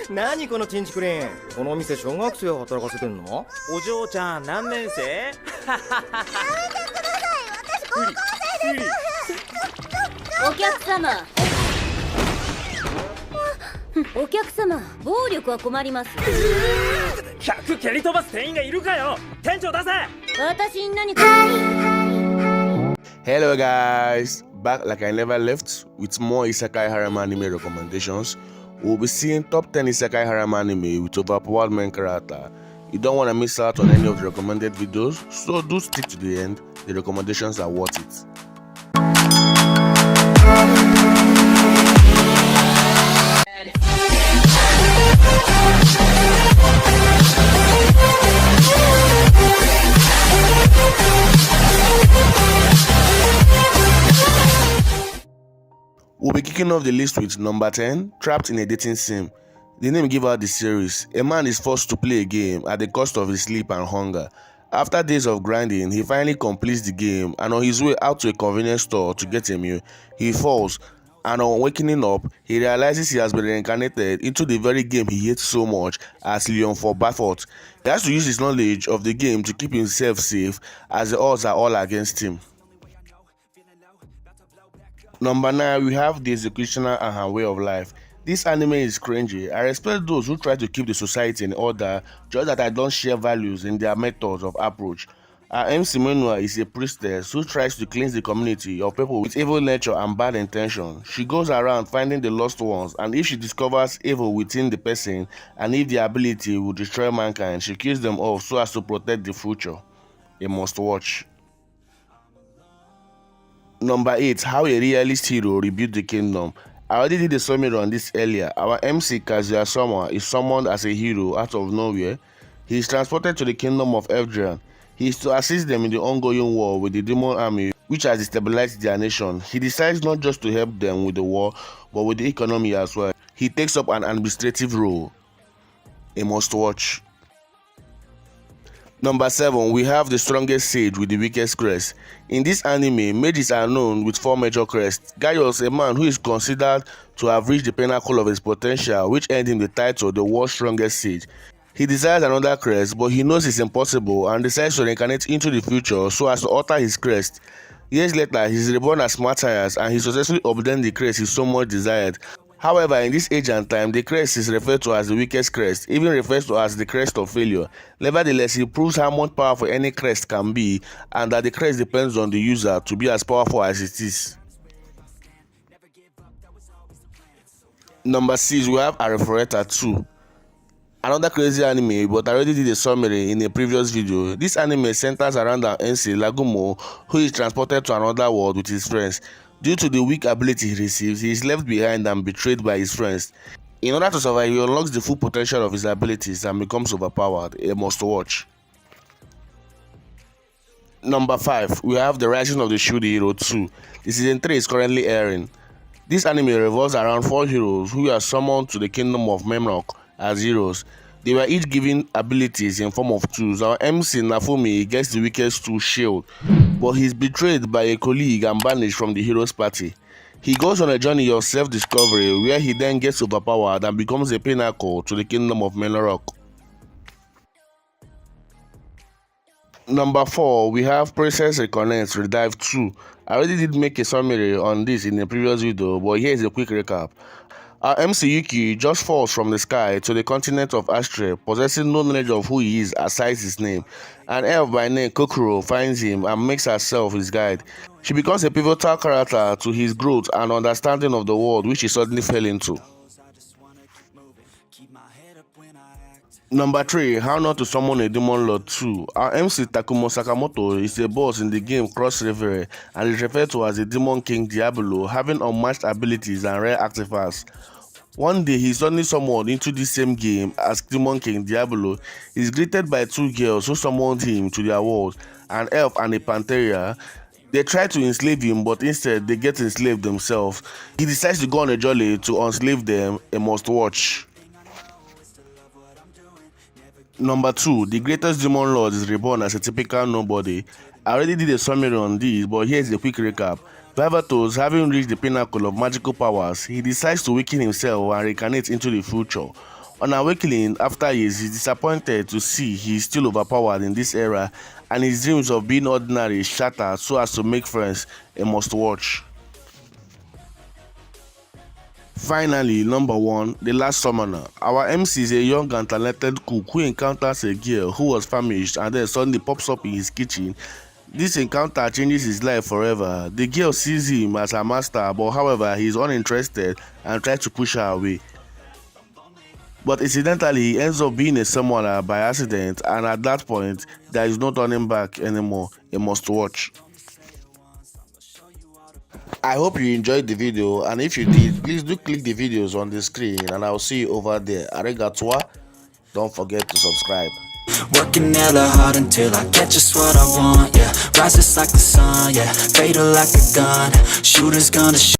何このチンチクリン。この店小学生働かせてんの？お嬢ちゃん何年生？やめてください。私高校生です。お客様。お客様、暴力は困ります。100蹴り飛ばす店員がいるかよ。店長出せ。私に何か。Hello guys, back like I never left with more Isekai Harem anime recommendations. We'll be seeing top 10 Isekai Harem anime with overpowered main character. You don't want to miss out on any of the recommended videos, so do stick to the end. The recommendations are worth it. We'll be kicking off the list with number 10, Trapped in a Dating Sim. The name gives out the series. A man is forced to play a game at the cost of his sleep and hunger. After days of grinding, he finally completes the game, and on his way out to a convenience store to get a meal, he falls, and on waking up, he realizes he has been reincarnated into the very game he hates so much as Leon for Baffert. He has to use his knowledge of the game to keep himself safe as the odds are all against him. Number 9, we have The Executioner and Her Way of Life. This anime is cringy. I respect those who try to keep the society in order, just that I don't share values in their methods of approach. Our MC Menua is a priestess who tries to cleanse the community of people with evil nature and bad intention. She goes around finding the lost ones, and if she discovers evil within the person, and if the ability will destroy mankind, she kills them off so as to protect the future. A must watch. Number 8, How a Realist Hero Rebuilt the Kingdom. I already did a summary on this earlier. Our MC Kazuya Sama is summoned as a hero out of nowhere. He is transported to the kingdom of Eldraine. He is to assist them in the ongoing war with the demon army, which has destabilized their nation. He decides not just to help them with the war, but with the economy as well. He takes up an administrative role. A must watch. Number 7, we have the strongest sage with the weakest crest. In this anime, mages are known with 4 major crests. Gaius, a man who is considered to have reached the pinnacle of his potential, which earned him the title the world's strongest sage. He desires another crest, but he knows it's impossible and decides to reincarnate into the future so as to alter his crest. Years later, he is reborn as Matthias, and he successfully obtained the crest he so much desired. However, in this age and time, the crest is referred to as the weakest crest, even refers to as the crest of failure. Nevertheless, he proves how much powerful any crest can be, and that the crest depends on the user to be as powerful as it is. Number 6, we have Arifureta 2. Another crazy anime, but I already did a summary in a previous video. This anime centers around an NC Lagumo who is transported to another world with his friends. Due to the weak ability he receives, he is left behind and betrayed by his friends. In order to survive, he unlocks the full potential of his abilities and becomes overpowered. A must watch. Number 5, we have The Rising of the Shield Hero 2. The season 3 is currently airing. This anime revolves around 4 heroes who are summoned to the kingdom of Memnock as heroes. They were each given abilities in form of tools. Our MC Nafumi gets the weakest tool, Shield, but he is betrayed by a colleague and banished from the hero's party. He goes on a journey of self-discovery where he then gets overpowered and becomes a pinnacle to the kingdom of Memnock. Number 4, we have Princess Reconnect Redive 2. I already did make a summary on this in a previous video, but here is a quick recap. Our MC Yuki just falls from the sky to the continent of Astray, possessing no knowledge of who he is aside his name. An elf by name Kokoro finds him and makes herself his guide. She becomes a pivotal character to his growth and understanding of the world which he suddenly fell into. Number 3, How Not to Summon a Demon Lord 2. Our MC Takumo Sakamoto is a boss in the game Cross River and is referred to as the Demon King Diablo, having unmatched abilities and rare artifacts. One day, he suddenly summoned into the same game as Demon King Diablo. He is greeted by 2 girls who summoned him to their world, an elf and a pantheria. They try to enslave him, but instead they get enslaved themselves. He decides to go on a journey to enslave them. A must watch. Number 2, the greatest demon lord is reborn as a typical nobody. I already did a summary on this, but here's a quick recap. Vivatos, having reached the pinnacle of magical powers, he decides to weaken himself and reincarnate into the future. On awakening, after years, he's disappointed to see he is still overpowered in this era, and his dreams of being ordinary shatter so as to make friends a must-watch. Finally, number 1, The Last Summoner. Our MC is a young and talented cook who encounters a girl who was famished and then suddenly pops up in his kitchen. This encounter changes his life forever. The girl sees him as her master, but however, he is uninterested and tries to push her away. But incidentally, he ends up being a summoner by accident, and at that point, there is no turning back anymore. A must watch. I hope you enjoyed the video, and if you did, please do click the videos on the screen, and I'll see you over there. Arigato. Don't forget to subscribe. Working hella hard until I get just what I want, yeah. Rises like the sun, yeah. Fatal like a gun. Shooters gonna shoot.